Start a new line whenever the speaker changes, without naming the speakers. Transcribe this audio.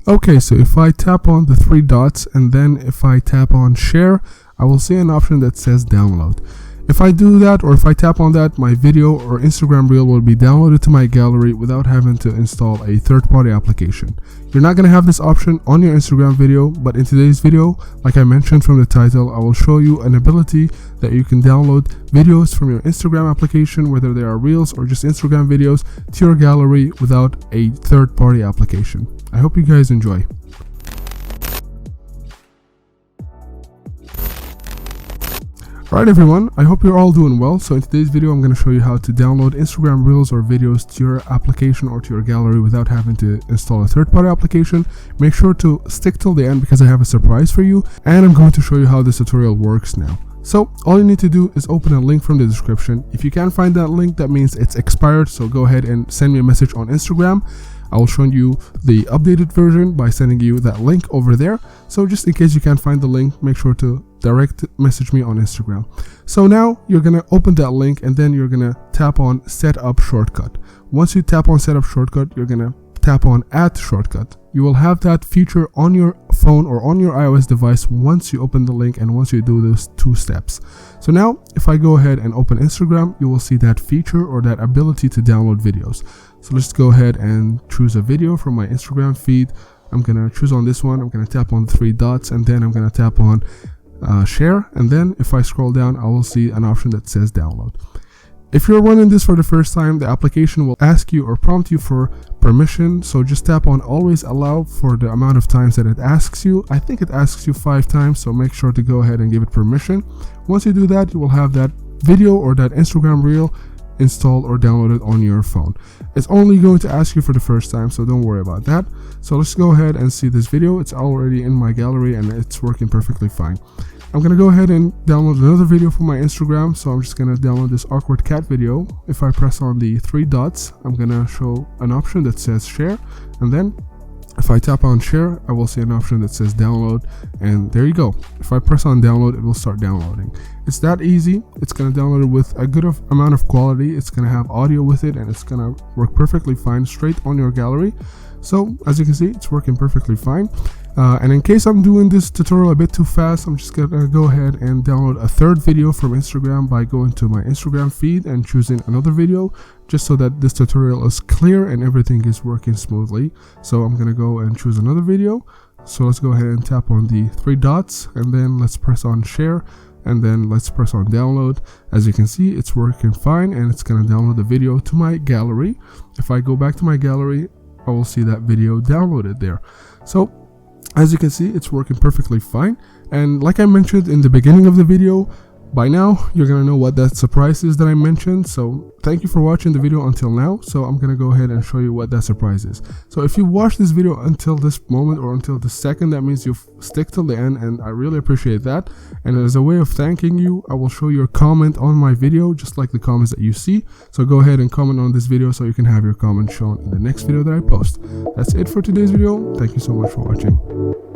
Okay, so if I tap on the three dots and then if I tap on share, I will see an option that says download. If I do that, or if I tap on that, my video or Instagram reel will be downloaded to my gallery without having to install a third-party application. You're not going to have this option on your Instagram video, but in today's video, like I mentioned from the title, I will show you an ability that you can download videos from your Instagram application, whether they are reels or just Instagram videos, to your gallery without a third-party application. I hope you guys enjoy. Alright everyone, I hope you're all doing well. So in today's video I'm going to show you how to download Instagram reels or videos to your application or to your gallery without having to install a third-party application. Make sure to stick till the end because I have a surprise for you, and I'm going to show you how this tutorial works now. So all you need to do is open a link from the description. If you can't find that link, that means it's expired, so go ahead and send me a message on Instagram. I will show you the updated version by sending you that link over there. So just in case you can't find the link, make sure to direct message me on Instagram. So now you're gonna open that link and then you're gonna tap on setup shortcut. Once you tap on setup shortcut, you're gonna tap on add shortcut. You will have that feature on your phone or on your iOS device once you open the link and once you do those two steps. So now if I go ahead and open Instagram, you will see that feature or that ability to download videos. So let's go ahead and choose a video from my Instagram feed. I'm gonna choose on this one. I'm gonna tap on the three dots and then I'm gonna tap on share, and then if I scroll down I will see an option that says download. If you're running this for the first time, the application will ask you or prompt you for permission, so just tap on always allow for the amount of times that it asks you. I think it asks you 5 times, so make sure to go ahead and give it permission. Once you do that, you will have that video or that Instagram reel installed or downloaded on your phone. It's only going to ask you for the first time, so don't worry about that. So let's go ahead and see this video. It's already in my gallery and it's working perfectly fine. I'm gonna go ahead and download another video from my Instagram, so I'm just gonna download this awkward cat video. If I press on the three dots, I'm gonna show an option that says share, and then if I tap on share, I will see an option that says download, and there you go. If I press on download, it will start downloading. It's that easy. It's gonna download it with a good amount of quality. It's gonna have audio with it, and it's gonna work perfectly fine straight on your gallery. So as you can see, it's working perfectly fine. And in case I'm doing this tutorial a bit too fast, I'm just gonna go ahead and download a third video from Instagram by going to my Instagram feed and choosing another video, just so that this tutorial is clear and everything is working smoothly. So I'm gonna go and choose another video. So let's go ahead and tap on the three dots and then let's press on share, and then let's press on download. As you can see, it's working fine and it's gonna download the video to my gallery. If I go back to my gallery, I will see that video downloaded there. So as you can see, it's working perfectly fine, and like I mentioned in the beginning of the video, by now you're gonna know what that surprise is that I mentioned. So thank you for watching the video until now. So I'm gonna go ahead and show you what that surprise is. So if you watch this video until this moment or until the second, that means you've stick till the end, and I really appreciate that. And as a way of thanking you, I will show your comment on my video, just like the comments that you see. So go ahead and comment on this video so you can have your comment shown in the next video that I post. That's it for today's video. Thank you so much for watching.